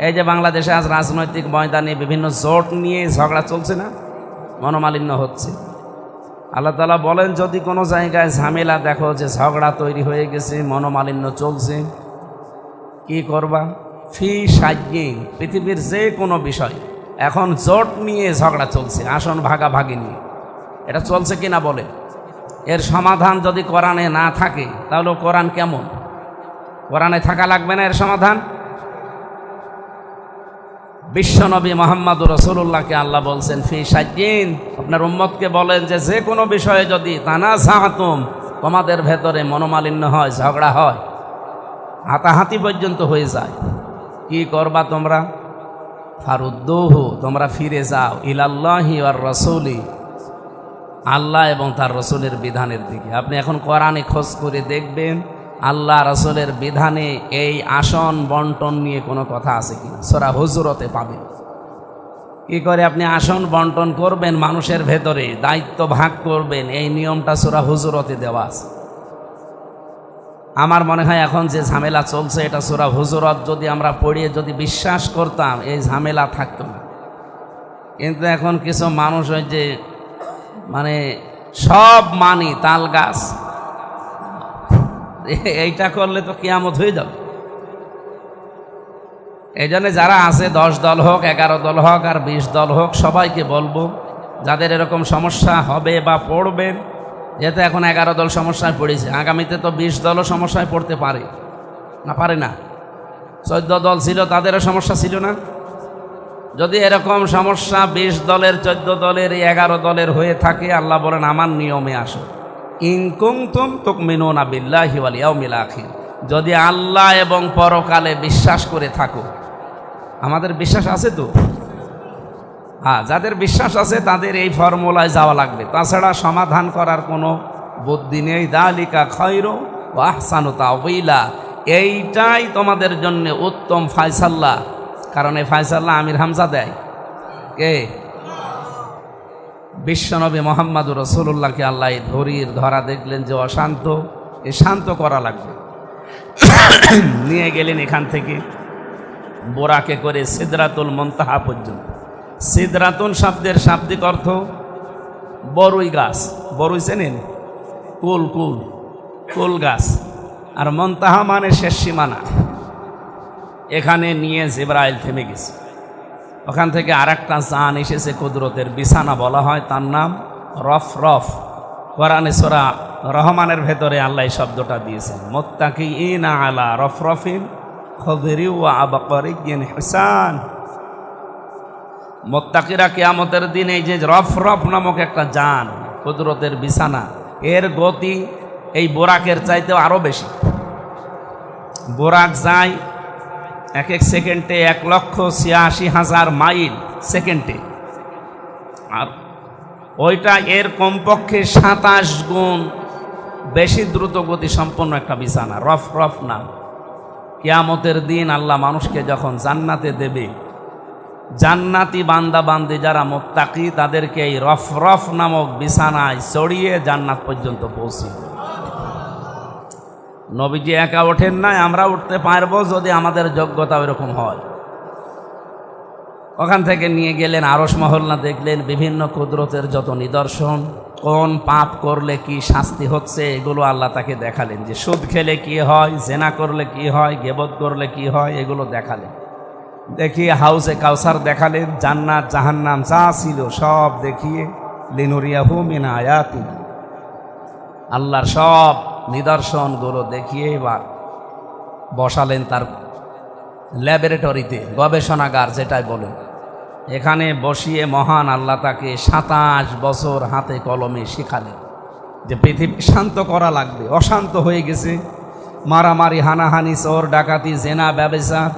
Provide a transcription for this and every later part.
এই যে বাংলাদেশে আজ রাজনৈতিক ময়দানে বিভিন্ন জোট নিয়ে ঝগড়া চলছে না, মনোমালিন্য হচ্ছে। আল্লাহ তাআলা বলেন, যদি কোনো জায়গায় ঝামেলা দেখো যে ঝগড়া তৈরি হয়ে গেছে, মনোমালিন্য চলছে, কি করবা? ফি সাজ্ঞিন, পৃথিবীর যে কোনো বিষয় এখন জোট নিয়ে ঝগড়া চলছে, আসন ভাগাভাগি নিয়ে, এটা চলছে কিনা বলে। এর সমাধান যদি কোরআনে না থাকে তাহলে কোরআন কেমন? কোরআনে থাকা লাগবে না এর সমাধান? বিশ্বনবী মুহাম্মদুর রাসূলুল্লাহকে আল্লাহ বলছেন ফি সাজ্জিন, আপনার উম্মতকে বলেন যে যে কোনো বিষয়ে যদি তানাযাতুম, তোমাদের ভেতরে মনোমালিন্য হয়, ঝগড়া হয়, হাতাহাতি পর্যন্ত হয়ে যায়, কি করবা তোমরা? ফারুদ্দুহু, তোমরা ফিরে যাও ইলাল্লাহি ওয়ার রাসূলি, আল্লাহ এবং তার রসুলের বিধানের দিকে। আপনি এখন কোরআনে খোঁজ করে দেখবেন আল্লাহ রসুলের বিধানে এই আসন বন্টন নিয়ে কোনো কথা আছে কিনা। সূরা হুজুরতে পাবেন। কি করে আপনি আসন বন্টন করবেন, মানুষের ভেতরে দায়িত্ব ভাগ করবেন, এই নিয়মটা সূরা হুজুরতে দেওয়া আছে। আমার মনে হয় এখন যে ঝামেলা চলছে এটা সূরা হুজুরত যদি আমরা পড়িয়ে যদি বিশ্বাস করতাম এই ঝামেলা থাকতো না। কিন্তু এখন কিছু মানুষ ওই যে মানে সব মানি তাল গাছ, এইটা করলে তো কিয়ামত হয়ে যাবে। এই জন্য যারা আছে 10 দল হোক, 11 দল হোক আর 20 দল হোক, সবাইকে বলবো যাদের এরকম সমস্যা হবে বা পড়বে, যেহেতু এখন 11 দল সমস্যায় পড়েছে, আগামীতে তো 20 দলও সমস্যায় পড়তে পারে না, পারে না? 14 দল ছিল, তাদেরও সমস্যা ছিল না? যদি এরকম সমস্যা 20 দলের, 14 দলের, 11 দলের হয়ে থাকে, আল্লাহ বলেন আমার নিয়মে আসো, ইন কুনতুম তুমিনুনা বিল্লাহি ওয়াল ইয়াউমিল আখির, যদি আল্লাহ এবং পরকালে বিশ্বাস করে থাকো। আমাদের বিশ্বাস আছে তো? হ্যাঁ, যাদের বিশ্বাস আছে তাদের এই ফর্মুলায় যাওয়া লাগবে, তাছাড়া সমাধান করার কোনো বুদ্ধি নেই। যালিকা খায়রু ওয়া আহসানু তাওয়িলা, এইটাই তোমাদের জন্য উত্তম ফায়সালা। কারণ এই ফায়সালা আমির হামজা দেয় কে? বিশ্বনবী মুহাম্মদুর রাসূলুল্লাহকে আল্লাহ ধরা দেখলেন যে অশান্ত, এ শান্ত করা লাগবে। নিয়ে গেলেন এখান থেকে বোরাকে করে সিদরাতুল মুনতাহা পর্যন্ত। সিদরাতুন শব্দের শাব্দিক অর্থ বরুই গাছ, বরুই চেনেন? কুল, কুল, কুল গাছ। আর মুনতাহা মানে শেষ সীমানা। এখানে নিয়ে জিবরাইল থেমে গেছে। ওখান থেকে আরেকটা জান এসেছে, কুদরতের বিছানা বলা হয়, তার নাম রফরফ। কোরআনে সূরা রহমানের ভেতরে আল্লাহ এই শব্দটা দিয়েছেন, মুত্তাকিইনা আলা রফরফিন খুদরি ওয়া আবকারিয়্যিন হিসান। মুত্তাকিরা কিয়ামতের দিন এই যে রফরফ নামক একটা জান, কুদরতের বিছানা, এর গতি এই বোরাকের চাইতেও আরো বেশি। বোরাক যায় এক এক সেকেন্ডে 1,86,000 মাইল সেকেন্ডে, আর ওইটা এর কমপক্ষে 27 গুণ বেশি দ্রুত গতি সম্পন্ন একটা বিছানা, রফরফ নাম। কিয়ামতের দিন আল্লাহ মানুষকে যখন জান্নাতে দেবে, জান্নাতি বান্দা বান্দি যারা মুত্তাকি, তাদেরকে এই রফরফ নামক বিছানায় চড়িয়ে জান্নাত পর্যন্ত পৌঁছে। নবীজি একা ওঠেন নাই, আমরা উঠতে পারবো যদি আমাদের যোগ্যতা ওইরকম হয়। ওখান থেকে নিয়ে গেলেন আরশ মহল্লা, দেখলেন বিভিন্ন কুদরতের যত নিদর্শন, কোন পাপ করলে কি শাস্তি হচ্ছে এগুলো আল্লাহ তাকে দেখালেন। যে সুদ খেলে কি হয়, জেনা করলে কি হয়, গীবত করলে কি হয়, এগুলো দেখালেন। দেখিয়ে হাউজে কাউসার দেখালেন, জান্নাত জাহান্নাম যা ছিল সব দেখিয়ে লিনুরিয়াহু মিন আয়াতি, আল্লাহর সব নিদর্শনগুলো দেখিয়ে এবার বসালেন তার ল্যাবরেটরিতে, গবেষণাগার যেটাই বলেন। এখানে বসিয়ে মহান আল্লাহ তাকে 27 বছর হাতে কলমে শেখালেন যে পৃথিবী শান্ত করা লাগবে। অশান্ত হয়ে গেছে, মারামারি, হানাহানি, চোর ডাকাতি, জেনা, ব্যভিচার,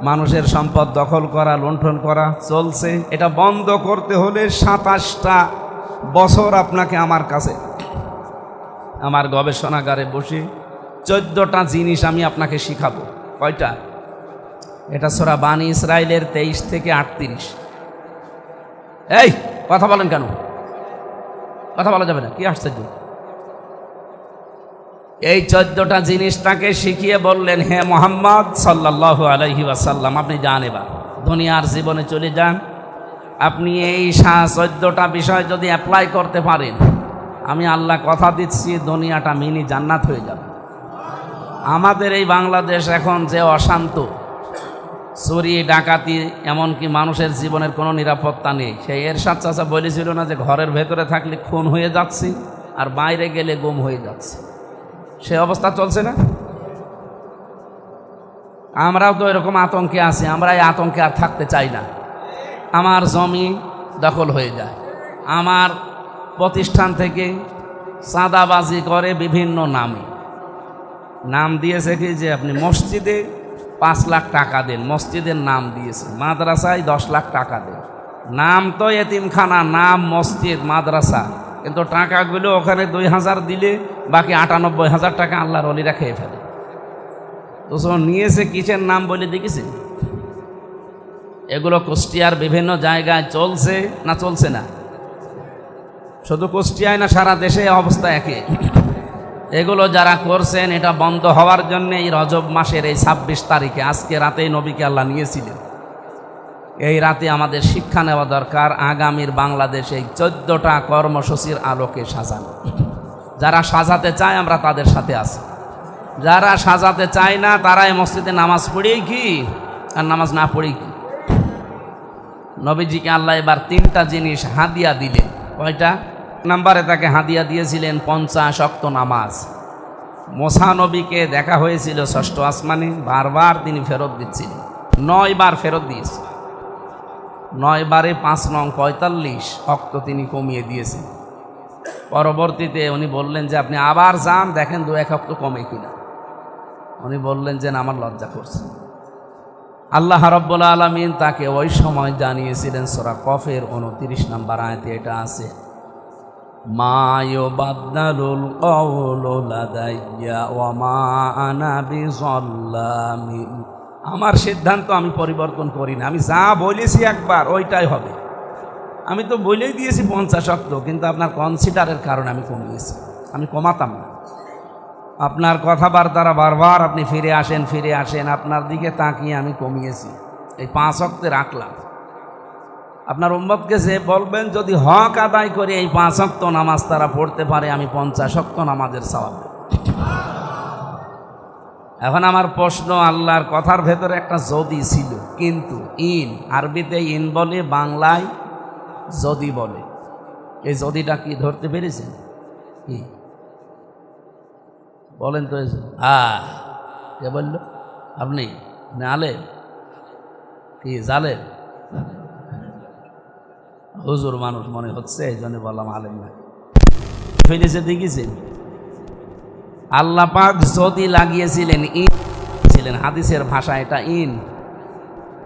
মানুষের সম্পদ দখল করা, লুণ্ঠন করা চলছে। এটা বন্ধ করতে হলে 27টা বছর আপনাকে আমার কাছে, আমার গবেষণাগারে বসে 14টা জিনিস আমি আপনাকে শিখাবো। কয়টা? এটা সূরা বানী ইসরাইলের 23 থেকে 38। এই কথা বলেন কেন? কথা বলা যাবে না, কি আশ্চর্য! এই 14টা জিনিস তাকে শিখিয়ে বললেন, হে মোহাম্মদ সাল্লাল্লাহু আলাইহি ওয়াসাল্লাম, আপনি যান, এবার দুনিয়ার জীবনে চলে যান। আপনি এই 14টা বিষয় যদি অ্যাপ্লাই করতে পারেন, আমি আল্লাহ কথা দিচ্ছি দুনিয়াটা মিনি জান্নাত হয়ে যাবে। আমাদের এই বাংলাদেশ এখন যে অশান্ত, চুরি ডাকাতি, এমনকি মানুষের জীবনের কোনো নিরাপত্তা নেই। সেই এরশাদ চাচা বলেছিল না যে ঘরের ভেতরে থাকলে খুন হয়ে যাচ্ছি আর বাইরে গেলে গুম হয়ে যাচ্ছে, সে অবস্থা চলছে না? আমরাও তো এরকম আতঙ্কে আছি। আমরা এই আতঙ্কে আর থাকতে চাই না। আমার জমি দখল হয়ে যায়, আমার প্রতিষ্ঠান থেকে চাঁদাবাজি করে বিভিন্ন নামে। নাম দিয়েছে কি যে আপনি মসজিদে 5 লাখ টাকা দেন, মসজিদের নাম দিয়েছে, মাদ্রাসায় 10 লাখ টাকা দেন। নাম তো এতিমখানা, নাম মসজিদ মাদ্রাসা, কিন্তু টাকাগুলো ওখানে 2000 দিলে বাকি 98,000 টাকা আল্লাহর ওলিরা খেয়ে ফেলে। তো নিয়েছে কিসের নাম বলে দেখেছি? এগুলো কুষ্টিয়ার বিভিন্ন জায়গায় চলছে না চলছে না? শুধু কুষ্টিয়ায় না, সারা দেশে অবস্থা একই। এগুলো যারা করছেন এটা বন্ধ হওয়ার জন্য এই রজব মাসের এই 26 তারিখে, আজকে রাতেই নবীকে আল্লাহ নিয়েছিলেন। এই রাতে আমাদের শিক্ষা নেওয়া দরকার আগামীর বাংলাদেশে এই 14টা কর্মসূচির আলোকে সাজানো। যারা সাজাতে চায় আমরা তাদের সাথে আছি, যারা সাজাতে চায় না তারা এই মসজিদে নামাজ পড়েই কি আর নামাজ না পড়েই কি। নবীজিকে আল্লাহ এবার 3টা জিনিস হাদিয়া দিলেন। কয়টা? নাম্বারে তাকে হাদিয়া দিয়েছিলেন 50 ওয়াক্ত নামাজ। মুসা নবীকে দেখা হয়েছিল 6ষ্ঠ আসমানে, বারবার তিনি ফেরত দিচ্ছিলেন, 9 বার ফেরত দিয়েছে। 9 বারে 5 নং 45 ওয়াক্ত তিনি কমিয়ে দিয়েছেন। পরবর্তীতে উনি বললেন যে আপনি আবার যান, দেখেন 2-1 ওয়াক্ত কমে কিনা। উনি বললেন যে না, আমার লজ্জা করছে। আল্লাহ রাব্বুল আলামিন তাকে ওই সময় জানিয়েছিলেন, সূরা কফের 29 নম্বর আয়াতে এটা আছে, মা ইউবাদদালুল কওলু লাদাইয়া ওয়া মা আনা বিযাল্লামিন। আমার সিদ্ধান্ত আমি পরিবর্তন করি না, আমি যা বলেছি একবার ওইটাই হবে। আমি তো বলেই দিয়েছি 50 ওয়াক্ত, কিন্তু আপনার কনসিডারের কারণে আমি কমিয়েছি, আমি কমাতাম না। আপনার কথাবার্তারা বারবার আপনি ফিরে আসেন, আপনার দিকে তাকিয়ে আমি কমিয়েছি, এই 5 ওয়াক্তে রাখলাম। আপনার উম্মতকে যে বলবেন যদি হক আদায় করে এই 5 ওয়াক্ত নামাজ তারা পড়তে পারে, আমি 50 ওয়াক্ত নামাজের সওয়াব দেব। এখন আমার প্রশ্ন, আল্লাহর কথার ভেতরে একটা যদি ছিল, কিন্তু ইন, আরবিতে ইন বলে, বাংলায় যদি বলে। এই যদিটা কি ধরতে পেরেছেন? কি বলেন তো? কে বলল? আপনি আলে কি জালেন? হুজুর মানুষ মনে হচ্ছে, এই জন্য বললাম আলেম না। ফেলেছে দেখেছেন? আল্লাহ পাক যদি লাগিয়েছিলেন, ইন ছিলেন, হাদিসের ভাষা এটা ইন।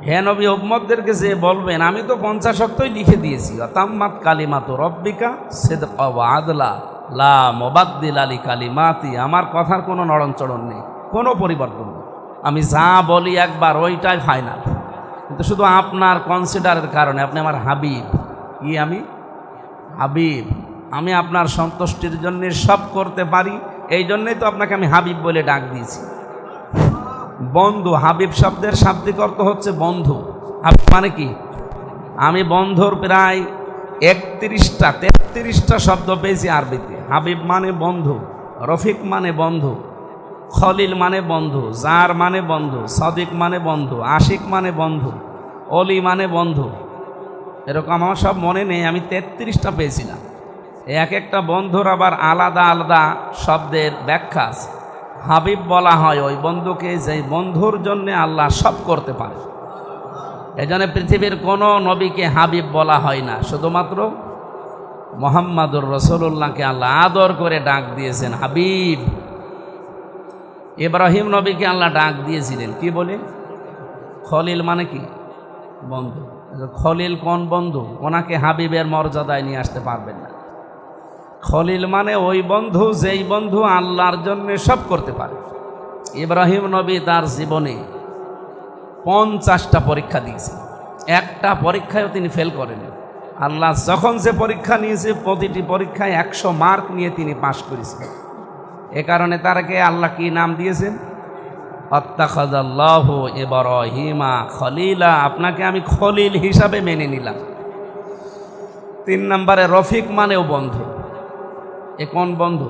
হে নবী, উম্মতদেরকে যে বলবেন আমি তো 50 ওয়াক্তই লিখে দিয়েছি, তাম্মাত কালিমাতু রব্বিকা সিদকা ওয়া আদলা লা মুবাদদিলা লিকালিমাতি। আমার কথার কোনো নড়নচড়ন নেই, কোনো পরিবর্তন নেই। আমি যা বলি একবার ওইটাই ফাইনাল। কিন্তু শুধু আপনার কনসিডারের কারণে, আপনি আমার হাবিব। কি আমি হাবিব? আমি আপনার সন্তুষ্টির জন্য সব করতে পারি, এই জন্যই তো আপনাকে আমি হাবিব বলে ডাক দিয়েছি। বন্ধু, হাবিব শব্দের শাব্দিক অর্থ হচ্ছে বন্ধু। হাবিব মানে কি? আমি বন্ধুর প্রায় 33টা শব্দ পেয়েছি আরবিতে। হাবিব মানে বন্ধু, রফিক মানে বন্ধু, খলিল মানে বন্ধু, জার মানে বন্ধু, সাদিক মানে বন্ধু, আশিক মানে বন্ধু, অলি মানে বন্ধু। এরকম আমার সব মনে নেই, আমি 33টা পেয়েছিলাম। এক একটা বন্ধুর আবার আলাদা আলাদা শব্দের ব্যাখ্যা আছে। হাবিব বলা হয় ওই বন্ধুকে যে বন্ধুর জন্য আল্লাহ সব করতে পারে। এজন্য পৃথিবীর কোনো নবীকে হাবিব বলা হয় না, শুধুমাত্র মুহাম্মাদুর রাসূলুল্লাহকে আল্লাহ আদর করে ডাক দিয়েছেন হাবিব। ইব্রাহিম নবীকে আল্লাহ ডাক দিয়েছিলেন কি বলে? খলিল মানে কি? বন্ধু। খলিল কোন বন্ধু? ওনাকে হাবিবের মর্যাদায় নিয়ে আসতে পারবেন না। খলিল মানে ওই বন্ধু যেই বন্ধু আল্লাহর জন্য সব করতে পারে। ইব্রাহিম নবী তার জীবনে 50টা পরীক্ষা দিয়েছেন, একটা পরীক্ষায়ও তিনি ফেল করেন। আল্লাহ যখন যে পরীক্ষা নিয়েছে প্রতিটি পরীক্ষায় 100 মার্ক নিয়ে তিনি পাশ করেছেন। এ কারণে তারকে আল্লাহ কি নাম দিয়েছেন? আত্তাখাযাল্লাহু ইব্রাহিমা খলিলা, আপনাকে আমি খলিল হিসাবে মেনে নিলাম। 3 নম্বরে রফিক মানেও বন্ধু। এ কোন বন্ধু?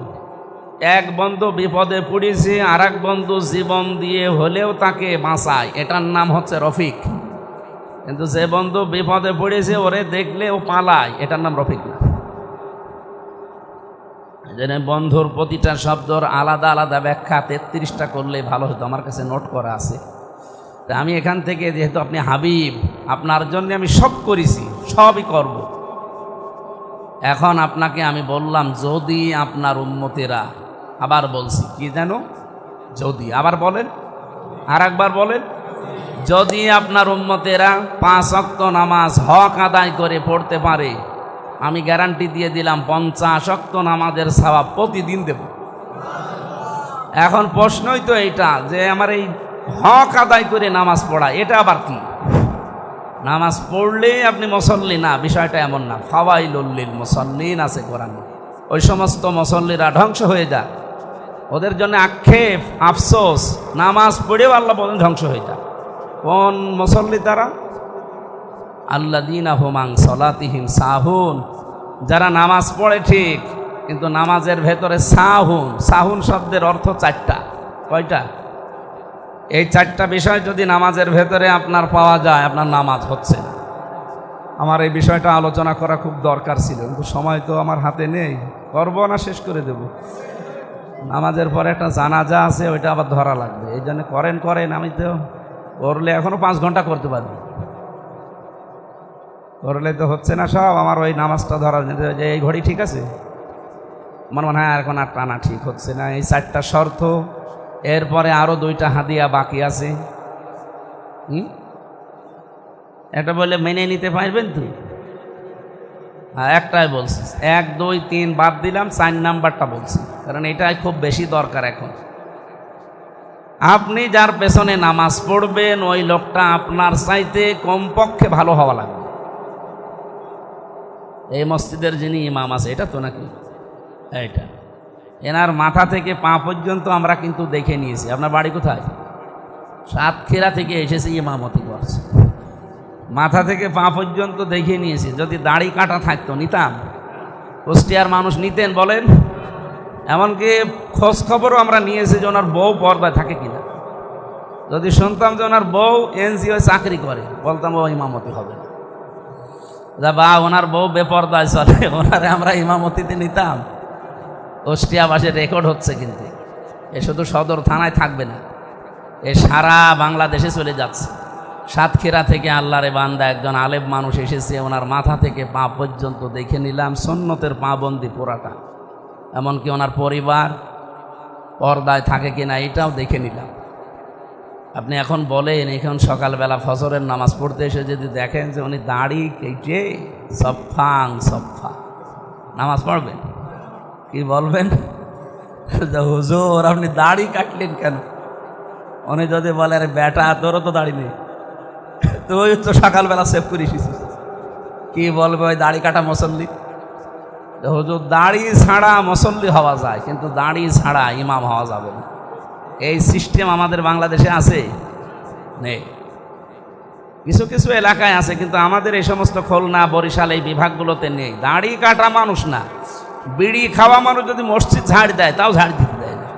এক বন্ধু বিপদে পড়েছে, আর এক বন্ধু জীবন দিয়ে হলেও তাকে বাঁচায়, এটার নাম হচ্ছে রফিক। কিন্তু যে বন্ধু বিপদে পড়েছে ওরে দেখলে ও পালায়, এটার নাম রফিক না। যেন বন্ধুর প্রতিটা শব্দর আলাদা আলাদা ব্যাখ্যা 33টা করলে ভালো হতো, আমার কাছে নোট করা আছে। তা আমি এখান থেকে, যেহেতু আপনি হাবিব, আপনার জন্য আমি সব করেছি, সবই করব। এখন আপনাকে আমি বললাম, যদি আপনার উম্মতেরা, আবার বলছি কি জানো, যদি, আবার বলেন, আর একবার বলেন, যদি আপনার উম্মতেরা 5 ওয়াক্ত নামাজ হক আদায় করে পড়তে পারে, আমি গ্যারান্টি দিয়ে দিলাম 50 ওয়াক্ত নামাজের সওয়াব প্রতিদিন দেব। এখন প্রশ্নই তো এইটা যে আমার এই হক আদায় করে নামাজ পড়া, এটা আবার কি? নামাজ পড়লে আপনি মুসল্লি না, বিষয়টা এমন না। ফাওয়াইলুল লিল মুসাল্লিন আছে কোরআনে, ওই সমস্ত মুসল্লিরা ধ্বংস হয়ে যায়, ওদের জন্য আক্ষেপ, আফসোস, নামাজ পড়েও আল্লাহ বলেন ধ্বংস হয়ে যায়। কোন মুসল্লি তারা? আল্লাযীনা হুম আন সালাতিহিম সাহুন, যারা নামাজ পড়ে ঠিক কিন্তু নামাজের ভেতরে সাহুন। সাহুন শব্দের অর্থ 4টা। কয়টা? এই 4টা বিষয় যদি নামাজের ভেতরে আপনার পাওয়া যায়, আপনার নামাজ হচ্ছে না। আমার এই বিষয়টা আলোচনা করা খুব দরকার ছিল, কিন্তু সময় তো আমার হাতে নেই। করবো না শেষ করে দেব। নামাজের পরে একটা জানাজা আছে, ওইটা আবার ধরা লাগবে, এই জন্য করেন। আমি তো করলে এখনো 5 ঘন্টা করতে পারবো, করলে তো হচ্ছে না সব। আমার ওই নামাজটা ধরা যে এই ঘড়ি ঠিক আছে, আমার মনে হয় এখন আর টানা ঠিক হচ্ছে না। এই 4টা শর্ত, এরপরে আরও 2টা হাদিয়া বাকি আছে। এটা বলে মেনে নিতে পারবেন তো? একটাই বলছি, 1, 2, 3 বাদ দিলাম, 4 নাম্বারটা বলছি, কারণ এটাই খুব বেশি দরকার এখন। আপনি যার পেছনে নামাজ পড়বেন, ওই লোকটা আপনার চাইতে কমপক্ষে ভালো হওয়া লাগবে। এই মসজিদের যিনি ইমাম আছে, এটা তো নাকি এইটা, এনার মাথা থেকে পা পর্যন্ত আমরা কিন্তু দেখে নিয়েছি। আপনার বাড়ি কোথায়? সাতক্ষীরা থেকে এসেছে, ইমামতি করছে, মাথা থেকে পা পর্যন্ত দেখে নিয়েছি। যদি দাড়ি কাটা থাকতো নিতাম? কুষ্টিয়ার মানুষ নিতেন বলেন? এমনকি খোঁজ খবরও আমরা নিয়েছি যে ওনার বউ পর্দায় থাকে কিনা। যদি শুনতাম যে ওনার বউ এনজিও চাকরি করে, বলতাম ও ইমামতি হবে না। বা ওনার বউ বেপর্দায় চলে, ওনারে আমরা ইমামতিতে নিতাম। কুষ্টিয়াবাসীর রেকর্ড হচ্ছে, কিন্তু এ শুধু সদর থানায় থাকবে না, এ সারা বাংলাদেশে চলে যাচ্ছে। সাতক্ষীরা থেকে আল্লাহরে বান্দা একজন আলেম মানুষ এসেছে, ওনার মাথা থেকে পা পর্যন্ত দেখে নিলাম, সুন্নতের পাবন্দি পুরাটা। এমনকি ওনার পরিবার পর্দায় থাকে কিনা এটাও দেখে নিলাম। আপনি এখন বলেন, এখন সকালবেলা ফজরের নামাজ পড়তে এসে যদি দেখেন যে উনি দাড়ি কেটে সফা নামাজ পড়বেন, কি বলবেন? হুজুর আপনি দাড়ি কাটলেন কেন? উনি যদি বলে, আরে বেটা তোরও তো দাড়ি নেই, তো ওই তো সকালবেলা সেভ করে এসেছিস, কি বলবে ওই দাড়ি কাটা মুসল্লি? হুজুর দাড়ি ছাড়া মুসল্লি হওয়া যায়, কিন্তু দাড়ি ছাড়া ইমাম হওয়া যাবে না। এই সিস্টেম আমাদের বাংলাদেশে আছে? নেই। কিছু কিছু এলাকায় আছে, কিন্তু আমাদের এই সমস্ত খুলনা, বরিশাল এই বিভাগগুলোতে নেই। দাড়ি কাটা মানুষ না, বিড়ি খাওয়া মানুষ যদি মসজিদ ঝাড় দেয় তাও ঝাড় দিতে দেয় না।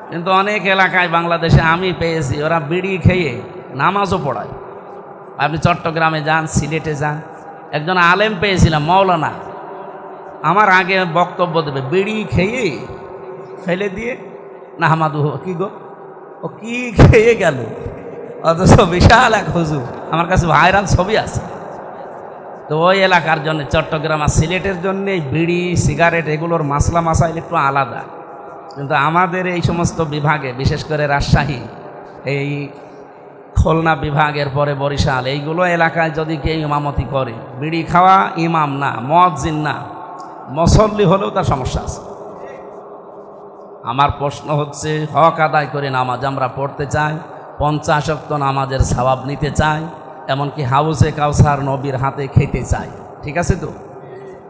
কিন্তু অনেক এলাকায় বাংলাদেশে আমি পেয়েছি, ওরা বিড়ি খেয়ে নামাজও পড়ায়। আপনি চট্টগ্রামে যান, সিলেটে যান, একজন আলেম পেয়েছিলাম, মৌলানা, আমার আগে বক্তব্য দেবে, বিড়ি খেয়ে ফেলে দিয়ে না হামাদু, কি গো ও কি খেয়ে গেল, অথচ বিশাল এক হুজুর, আমার কাছে ভাইরাল ছবি আছে। তো ওই এলাকার জন্য, চট্টগ্রাম আর সিলেটের জন্য বিড়ি সিগারেট এগুলোর মাসলা মাসাইল একটু আলাদা। কিন্তু আমাদের এই সমস্ত বিভাগে, বিশেষ করে রাজশাহী, এই খুলনা বিভাগের পরে বরিশাল, এইগুলো এলাকায় যদি কেউ ইমামতি করে, বিড়ি খাওয়া ইমাম না, মুয়াজ্জিন না, মুসল্লি হলেও তার সমস্যা আছে। আমার প্রশ্ন হচ্ছে, হক আদায় করে নামাজ আমরা পড়তে চাই, 50 ওয়াক্ত নামাজের সওয়াব নিতে চাই, এমনকি হাউসে কাউসার নবীর হাতে খেতে চাই, ঠিক আছে তো?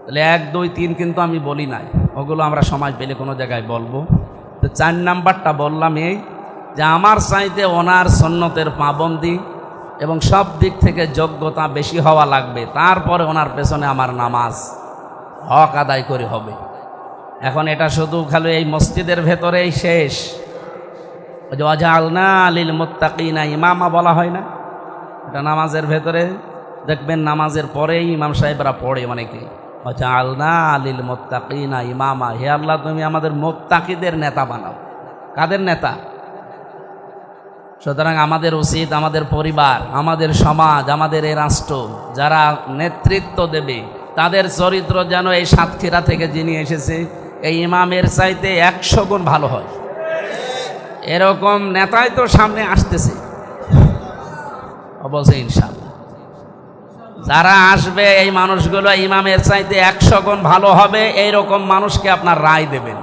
তাহলে 1, 2, 3 কিন্তু আমি বলি নাই, ওগুলো আমরা সময় পেলে কোনো জায়গায় বলবো। 4 নাম্বারটা বললাম এই যে আমার চাইতে ওনার সুন্নতের পাবন্দি এবং সব দিক থেকে যোগ্যতা বেশি হওয়া লাগবে, তারপরে ওনার পেছনে আমার নামাজ হক আদায় করে হবে। এখন এটা শুধু খালি এই মসজিদের ভেতরেই শেষ। ওই যে ওয়াজআলনা লিল মুত্তাকিনা ইমামা বলা হয় না, এটা নামাজের ভেতরে দেখবেন, নামাজের পরেই ইমাম সাহেবরা পড়ে অনেকে, ওয়াজআলনা লিল মুত্তাকিনা ইমামা, হে আল্লাহ তুমি আমাদের মুত্তাকিদের নেতা বানাও। কাদের নেতা? সুতরাং আমাদের উচিত আমাদের পরিবার, আমাদের সমাজ, আমাদের এই রাষ্ট্র যারা নেতৃত্ব দেবে তাদের চরিত্র যেন এই সাতক্ষীরা থেকে যিনি এসেছে এই ইমামের চাইতে 100 গুণ ভালো হয়। এরকম নেতাই তো সামনে আসতেছে অবশ্যই ইনশাআল্লাহ। যারা আসবে এই মানুষগুলো ইমামের চাইতে 100 গুণ ভালো হবে, এইরকম মানুষকে আপনার রায় দেবেন,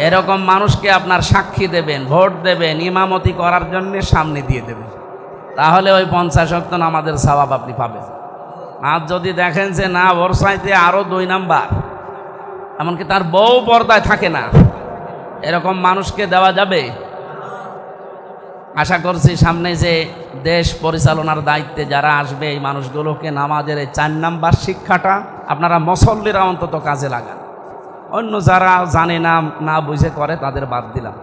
এরকম মানুষকে আপনার সাক্ষী দেবেন, ভোট দেবেন, ইমামতি করার জন্য সামনে দিয়ে দেবেন। তাহলে ওই 50 ওয়াক্ত নামাজের সওয়াব আপনি পাবেন। আর যদি দেখেন যে না ওর চাইতে আরও 2 নাম্বার, এমনকি তার বউ পর্দায় থাকে না, এরকম মানুষকে দেওয়া যাবে? আশা করছি সামনে যে দেশ পরিচালনার দায়িত্বে যারা আসবে এই মানুষগুলোকে নামাজের এই 4 নাম্বার শিক্ষাটা আপনারা মুসল্লিরা অন্তত কাজে লাগান। অন্য যারা জানে না, না বুঝে করে তাদের বাদ দিলাম।